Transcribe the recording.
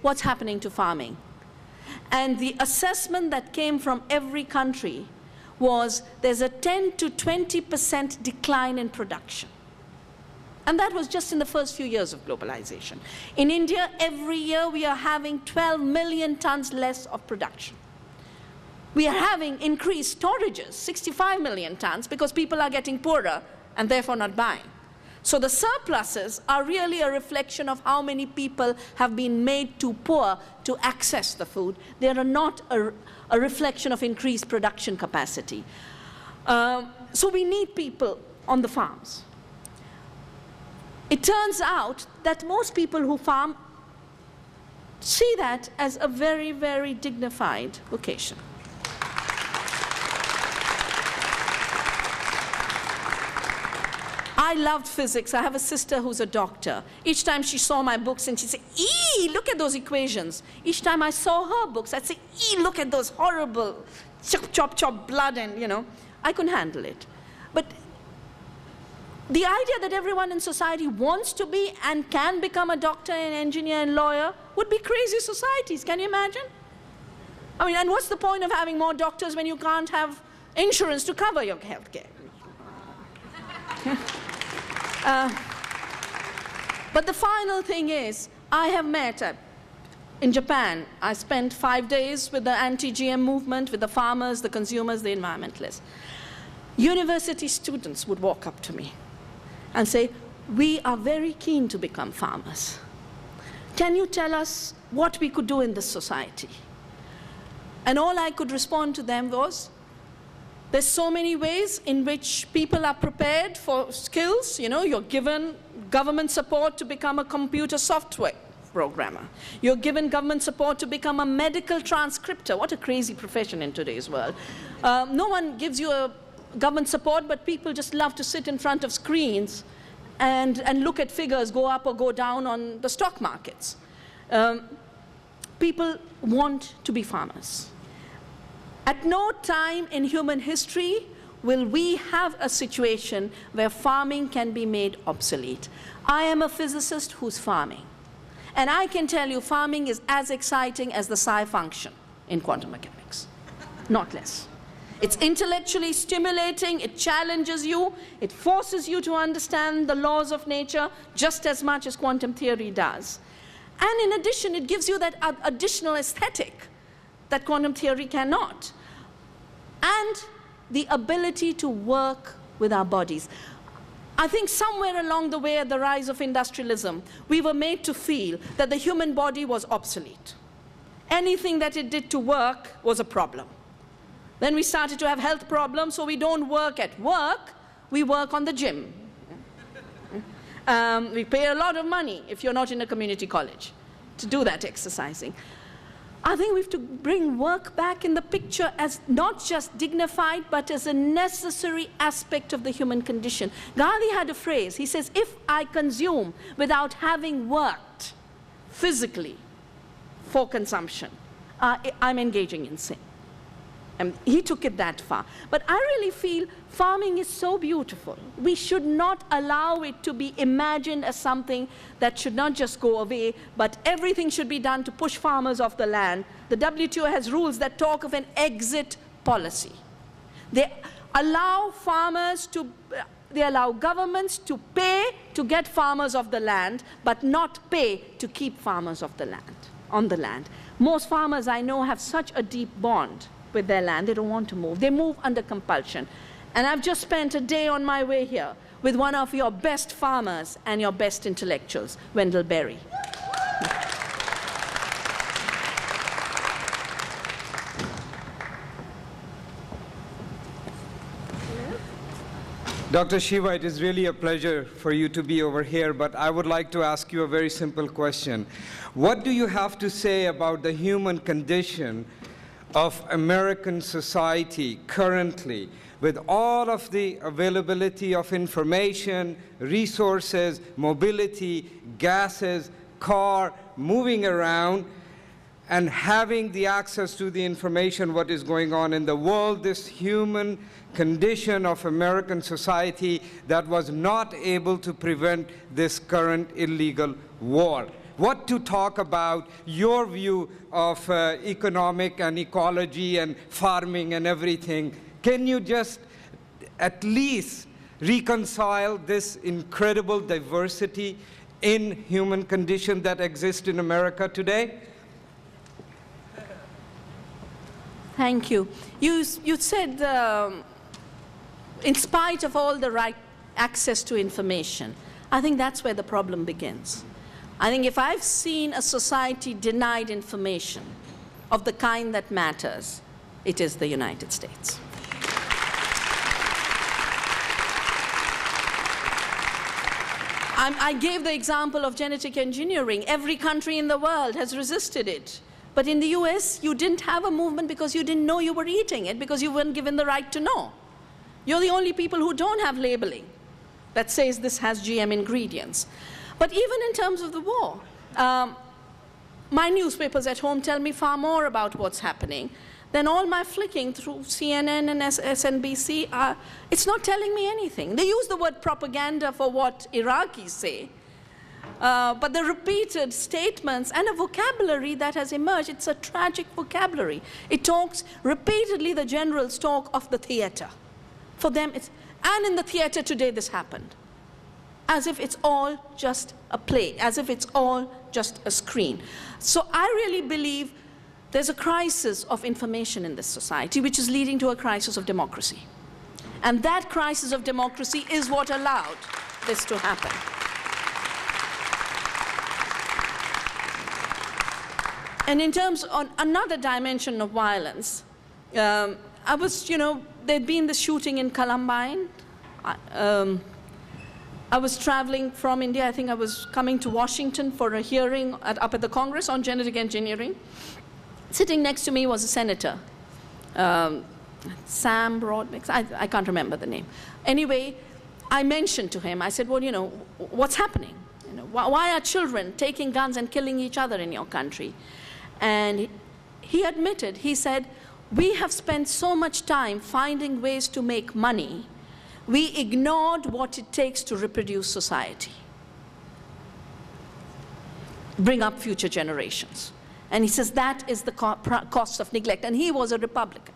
what's happening to farming. And the assessment that came from every country was there's a 10 to 20% decline in production. And that was just in the first few years of globalization. In India, every year we are having 12 million tons less of production. We are having increased storages, 65 million tons, because people are getting poorer and therefore not buying. So the surpluses are really a reflection of how many people have been made too poor to access the food. They are not a reflection of increased production capacity. So we need people on the farms. It turns out that most people who farm see that as a very, very dignified vocation. I loved physics. I have a sister who's a doctor. Each time she saw my books and she'd say, "Ee, look at those equations." Each time I saw her books, I'd say, "Ee, look at those horrible chop, chop, chop blood," and I couldn't handle it. But the idea that everyone in society wants to be and can become a doctor, an engineer, and lawyer would be crazy societies. Can you imagine? I mean, and what's the point of having more doctors when you can't have insurance to cover your health care? But the final thing is, I have met in Japan. I spent 5 days with the anti-GM movement, with the farmers, the consumers, the environmentalists. University students would walk up to me and say, "We are very keen to become farmers. Can you tell us what we could do in this society?" And all I could respond to them was, there's so many ways in which people are prepared for skills. You're given government support to become a computer software programmer. You're given government support to become a medical transcriptor. What a crazy profession in today's world. No one gives you a government support, but people just love to sit in front of screens and look at figures go up or go down on the stock markets. People want to be farmers. At no time in human history will we have a situation where farming can be made obsolete. I am a physicist who's farming. And I can tell you farming is as exciting as the psi function in quantum mechanics, not less. It's intellectually stimulating, it challenges you, it forces you to understand the laws of nature just as much as quantum theory does. And in addition, it gives you that additional aesthetic that quantum theory cannot. And the ability to work with our bodies. I think somewhere along the way at the rise of industrialism, we were made to feel that the human body was obsolete. Anything that it did to work was a problem. Then we started to have health problems, so we don't work at work, we work on the gym. We pay a lot of money, if you're not in a community college, to do that exercising. I think we have to bring work back in the picture as not just dignified, but as a necessary aspect of the human condition. Gandhi had a phrase. He says, "If I consume without having worked physically for consumption, I'm engaging in sin." And he took it that far. But I really feel farming is so beautiful. We should not allow it to be imagined as something that should not just go away, but everything should be done to push farmers off the land. The WTO has rules that talk of an exit policy. They allow governments to pay to get farmers off the land, but not pay to keep farmers on the land. Most farmers I know have such a deep bond with their land, they don't want to move. They move under compulsion. And I've just spent a day on my way here with one of your best farmers and your best intellectuals, Wendell Berry. Dr. Shiva, it is really a pleasure for you to be over here, but I would like to ask you a very simple question. What do you have to say about the human condition of American society currently, with all of the availability of information, resources, mobility, gases, car, moving around, and having the access to the information, what is going on in the world, this human condition of American society that was not able to prevent this current illegal war? what to talk about your view of economic and ecology and farming and everything. Can you just at least reconcile this incredible diversity in human condition that exists in America today? Thank you. You said, in spite of all the right access to information, I think that's where the problem begins. I think if I've seen a society denied information of the kind that matters, it is the United States. I gave the example of genetic engineering. Every country in the world has resisted it. But in the US, you didn't have a movement because you didn't know you were eating it, because you weren't given the right to know. You're the only people who don't have labeling that says this has GM ingredients. But even in terms of the war, my newspapers at home tell me far more about what's happening than all my flicking through CNN and SNBC. It's not telling me anything. They use the word propaganda for what Iraqis say, but the repeated statements and a vocabulary that has emerged, it's a tragic vocabulary. It talks, repeatedly the generals talk of the theater. For them, and in the theater today this happened. As if it's all just a play, as if it's all just a screen. So I really believe there's a crisis of information in this society, which is leading to a crisis of democracy. And that crisis of democracy is what allowed this to happen. And in terms of another dimension of violence, I was, there'd been the shooting in Columbine. I was traveling from India. I think I was coming to Washington for a hearing up at the Congress on genetic engineering. Sitting next to me was a senator, Sam Broadbent. I can't remember the name. Anyway, I mentioned to him, I said, well, what's happening? Why are children taking guns and killing each other in your country? And he admitted, he said, we have spent so much time finding ways to make money, we ignored what it takes to reproduce society, bring up future generations. And he says that is the cost of neglect. And he was a Republican.